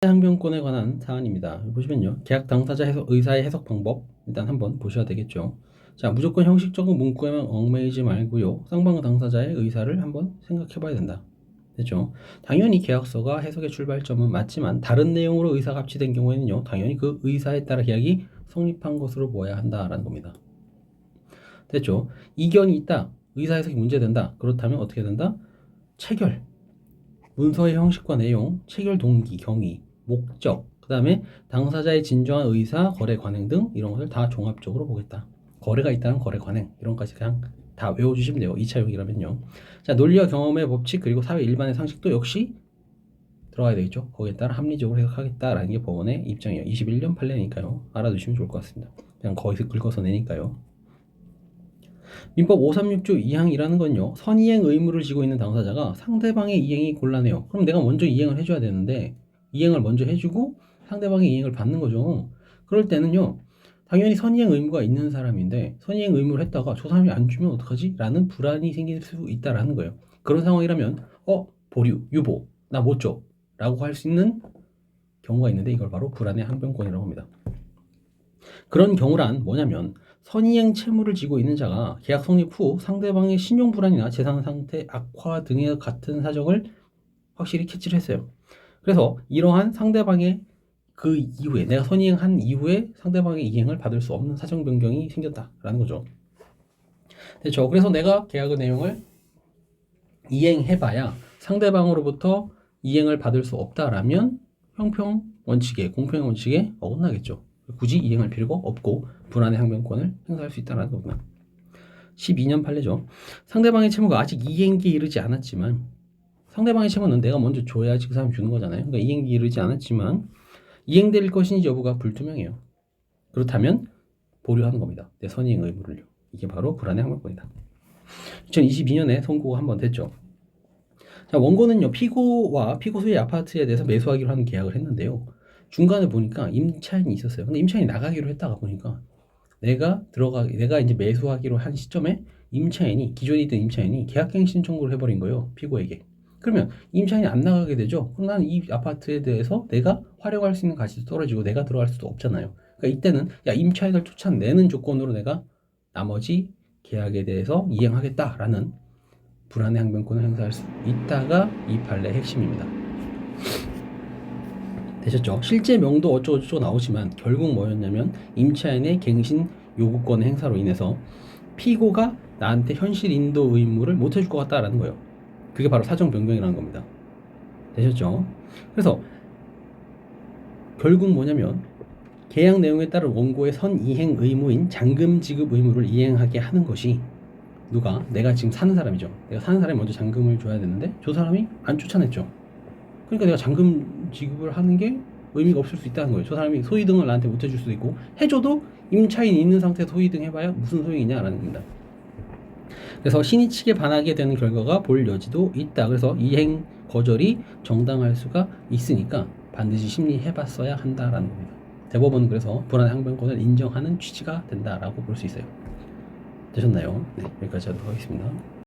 항변권에 관한 사안입니다. 보시면요. 계약 당사자 의사의 해석 방법 일단 한번 보셔야 되겠죠. 자, 무조건 형식적인 문구에만 얽매이지 말고요. 쌍방 당사자의 의사를 한번 생각해 봐야 된다. 됐죠? 당연히 계약서가 해석의 출발점은 맞지만 다른 내용으로 의사가 합치된 경우에는요. 당연히 그 의사에 따라 계약이 성립한 것으로 보아야 한다라는 겁니다. 됐죠? 이견이 있다. 의사 해석이 문제된다. 그렇다면 어떻게 된다? 체결. 문서의 형식과 내용, 체결 동기, 경위, 목적, 그 다음에 당사자의 진정한 의사, 거래 관행 등 이런 것을 다 종합적으로 보겠다. 거래가 있다는 거래 관행 이런 것까지 그냥 다 외워주시면 돼요. 2차 용이라면요. 자, 논리와 경험의 법칙 그리고 사회 일반의 상식도 역시 들어가야 되겠죠. 거기에 따라 합리적으로 해석하겠다라는 게 법원의 입장이에요. 21년 판례니까요. 알아두시면 좋을 것 같습니다. 그냥 거기서 긁어서 내니까요. 민법 536조 2항이라는 건요. 선이행 의무를 지고 있는 당사자가 상대방의 이행이 곤란해요. 그럼 내가 먼저 이행을 해줘야 되는데 이행을 먼저 해주고 상대방의 이행을 받는 거죠. 그럴 때는요. 당연히 선이행 의무가 있는 사람인데 선이행 의무를 했다가 저 사람이 안 주면 어떡하지? 라는 불안이 생길 수 있다라는 거예요. 그런 상황이라면 보류, 유보, 나 못 줘 라고 할 수 있는 경우가 있는데 이걸 바로 불안의 항변권이라고 합니다. 그런 경우란 뭐냐면 선이행 채무를 지고 있는 자가 계약 성립 후 상대방의 신용 불안이나 재산 상태 악화 등의 같은 사정을 확실히 캐치를 했어요. 그래서 이러한 상대방의 그 이후에 내가 선이행한 이후에 상대방의 이행을 받을 수 없는 사정 변경이 생겼다라는 거죠. 됐죠? 그래서 내가 계약의 내용을 이행해봐야 상대방으로부터 이행을 받을 수 없다라면 형평 원칙에 공평 원칙에 어긋나겠죠. 굳이 이행할 필요가 없고 불안의 항변권을 행사할 수 있다는 겁니다. 12년 판례죠. 상대방의 채무가 아직 이행기에 이르지 않았지만 상대방의 채무는 내가 먼저 줘야지 그 사람이 주는 거잖아요. 그러니까 이행기에 이르지 않았지만 이행될 것인지 여부가 불투명해요. 그렇다면 보류하는 겁니다. 내 선이행 의무를요. 이게 바로 불안의 항변권이다. 2022년에 선고가 한번 됐죠. 자, 원고는요. 피고와 피고수의 아파트에 대해서 매수하기로 하는 계약을 했는데요. 중간에 보니까 임차인이 있었어요. 근데 임차인이 나가기로 했다가 보니까 내가 이제 매수하기로 한 시점에 기존에 있던 임차인이 계약갱신 청구를 해버린 거예요. 피고에게. 그러면 임차인이 안 나가게 되죠. 그럼 나는 이 아파트에 대해서 내가 활용할 수 있는 가치도 떨어지고 내가 들어갈 수도 없잖아요. 그러니까 이때는 임차인을 쫓아내는 조건으로 내가 나머지 계약에 대해서 이행하겠다라는 불안의 항변권을 행사할 수 있다가 이 판례의 핵심입니다. 되셨죠? 실제 명도 어쩌고저쩌고 나오지만 결국 뭐였냐면 임차인의 갱신 요구권의 행사로 인해서 피고가 나한테 현실 인도 의무를 못 해줄 것 같다라는 거예요. 그게 바로 사정 변경이라는 겁니다. 되셨죠? 그래서 결국 뭐냐면 계약 내용에 따른 원고의 선이행 의무인 잔금 지급 의무를 이행하게 하는 것이 내가 지금 사는 사람이죠. 내가 사는 사람이 먼저 잔금을 줘야 되는데 저 사람이 안 쫓아냈죠. 그러니까 내가 잔금 지급을 하는 게 의미가 없을 수 있다는 거예요. 저 사람이 소위등을 나한테 못 해줄 수도 있고 해줘도 임차인이 있는 상태에서 소위등 해봐야 무슨 소용이냐라는 겁니다. 그래서 신의 측에 반하게 되는 결과가 볼 여지도 있다. 그래서 이행 거절이 정당할 수가 있으니까 반드시 심리해봤어야 한다라는 겁니다. 대법원은 그래서 불안의 항변권을 인정하는 취지가 된다라고 볼 수 있어요. 되셨나요? 네, 여기까지 하도록 하겠습니다.